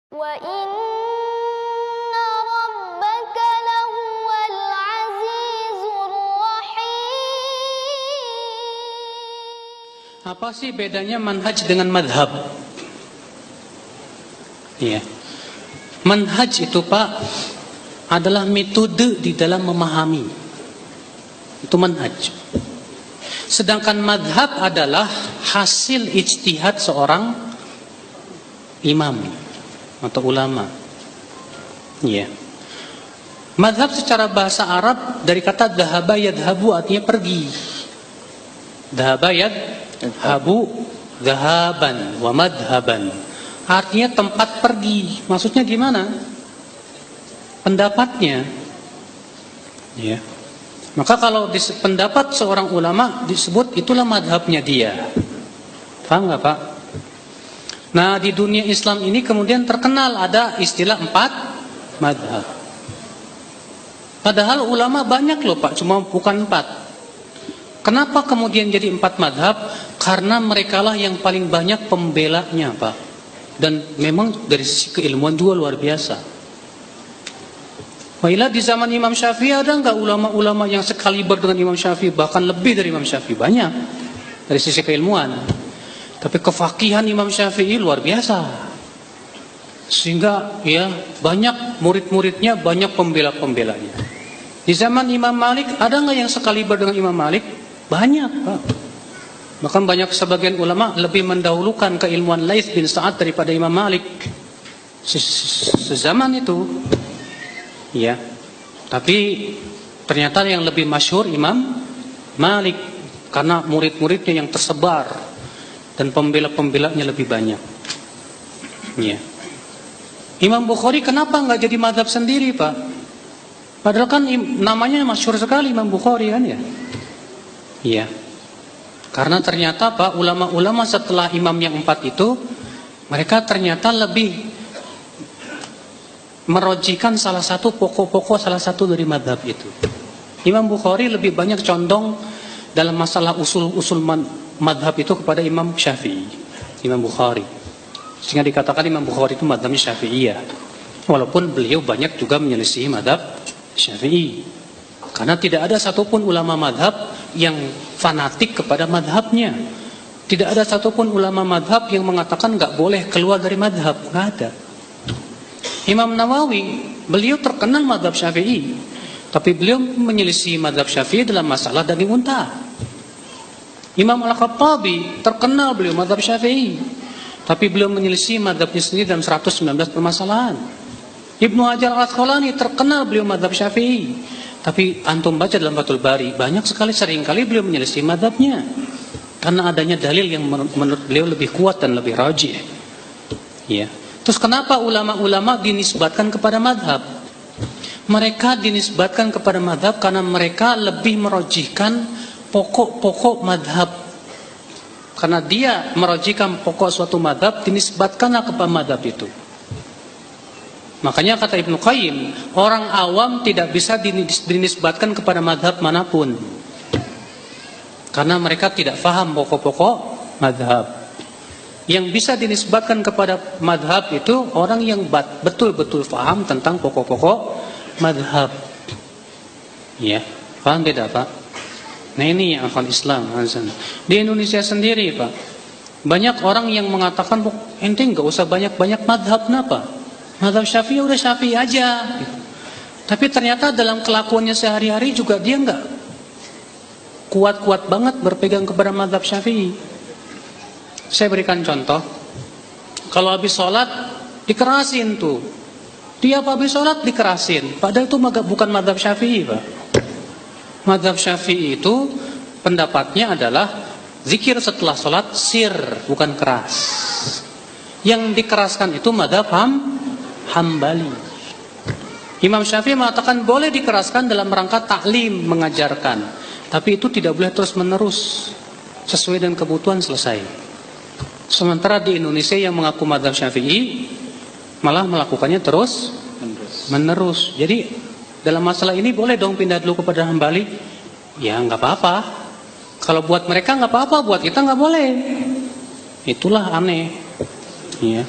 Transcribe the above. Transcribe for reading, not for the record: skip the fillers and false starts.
Wa inna rabbaka lahuwal azizur rahim. Apa sih bedanya manhaj dengan madhab? Iya. Manhaj itu Pak adalah metode di dalam memahami. Itu manhaj. Sedangkan madhab adalah hasil ijtihad seorang imam atau ulama. Iya. Madhab secara bahasa Arab dari kata dhahaba yadhabu artinya pergi. Dhahaba yadhabu dhahaban wa madhaban. Artinya tempat pergi. Maksudnya gimana? Pendapatnya. Ya. Maka kalau pendapat seorang ulama disebut itulah madhabnya dia. Paham nggak Pak? Nah di dunia Islam ini kemudian terkenal ada istilah 4 madhab. Padahal ulama banyak loh Pak, cuma bukan 4. Kenapa kemudian jadi 4 madhab? Karena merekalah yang paling banyak pembelanya Pak. Dan memang dari sisi keilmuan juga luar biasa. Wailah di zaman Imam Syafi'i ada enggak ulama-ulama yang sekaliber dengan Imam Syafi'i, bahkan lebih dari Imam Syafi'i? Banyak dari sisi keilmuan. Tapi kefakihan Imam Syafi'i luar biasa. Sehingga ya banyak murid-muridnya, banyak pembela-pembelanya. Di zaman Imam Malik ada enggak yang sekaliber dengan Imam Malik? Banyak, Pak. Bahkan banyak sebagian ulama lebih mendahulukan keilmuan Laits bin Sa'ad daripada Imam Malik. Sezaman itu. Ya, tapi ternyata yang lebih masyhur Imam Malik karena murid-muridnya yang tersebar dan pembela-pembelanya lebih banyak. Ya. Imam Bukhari kenapa nggak jadi mazhab sendiri Pak? Padahal kan namanya masyhur sekali Imam Bukhari kan ya. Iya. Karena ternyata Pak ulama-ulama setelah imam yang 4 itu mereka ternyata lebih merojikan salah satu pokok-pokok salah satu dari madhab itu. Imam Bukhari lebih banyak condong dalam masalah usul-usul madhab itu kepada Imam Syafi'i, Imam Bukhari. Sehingga dikatakan Imam Bukhari itu madhabnya Syafi'iyah. Walaupun beliau banyak juga menyelisihi madhab Syafi'i. Karena tidak ada satupun ulama madhab yang fanatik kepada madhabnya. Tidak ada satupun ulama madhab yang mengatakan nggak boleh keluar dari madhab. Nggak ada. Imam Nawawi, beliau terkenal madhab Syafi'i, tapi beliau menyelisih madhab Syafi'i dalam masalah daging unta. Imam Al-Khattabi, terkenal beliau madhab Syafi'i, tapi beliau menyelisih madhabnya sendiri dalam 119 permasalahan. Ibnu Hajar Al-Asqalani, terkenal beliau madhab Syafi'i, tapi antum baca dalam Fathul Bari, banyak sekali seringkali beliau menyelisih madhabnya, karena adanya dalil yang menurut beliau lebih kuat dan lebih rajih. Ya. Terus kenapa ulama-ulama dinisbatkan kepada madhab? Mereka dinisbatkan kepada madhab karena mereka lebih merojihkan pokok-pokok madhab. Karena dia merojihkan pokok suatu madhab, dinisbatkanlah kepada madhab itu. Makanya kata Ibnu Qayyim, orang awam tidak bisa dinisbatkan kepada madhab manapun. Karena mereka tidak faham pokok-pokok madhab. Yang bisa dinisbatkan kepada madhab itu orang yang betul-betul faham tentang pokok-pokok madhab. Ya, paham tidak Pak? Nah ini yang akal Islam. Di Indonesia sendiri Pak, banyak orang yang mengatakan ente nggak usah banyak-banyak madhab. Kenapa? Madhab Syafi'i udah Syafi'i aja. Tapi ternyata dalam kelakuannya sehari-hari juga dia nggak kuat-kuat banget berpegang kepada madhab Syafi'i. Saya berikan contoh. Kalau habis sholat dikerasin tuh. Tiap habis sholat dikerasin. Padahal itu bukan madhab Syafi'i Pak. Madhab Syafi'i itu pendapatnya adalah zikir setelah sholat sir, bukan keras. Yang dikeraskan itu madhab Hambali. Imam Syafi'i mengatakan boleh dikeraskan dalam rangka taklim, mengajarkan. Tapi itu tidak boleh terus menerus. Sesuai dengan kebutuhan selesai. Sementara di Indonesia yang mengaku madhab Syafi'i malah melakukannya terus menerus. Jadi dalam masalah ini boleh dong pindah dulu kepada Hambali? Ya nggak apa-apa. Kalau buat mereka nggak apa-apa, buat kita nggak boleh. Itulah aneh. Ya.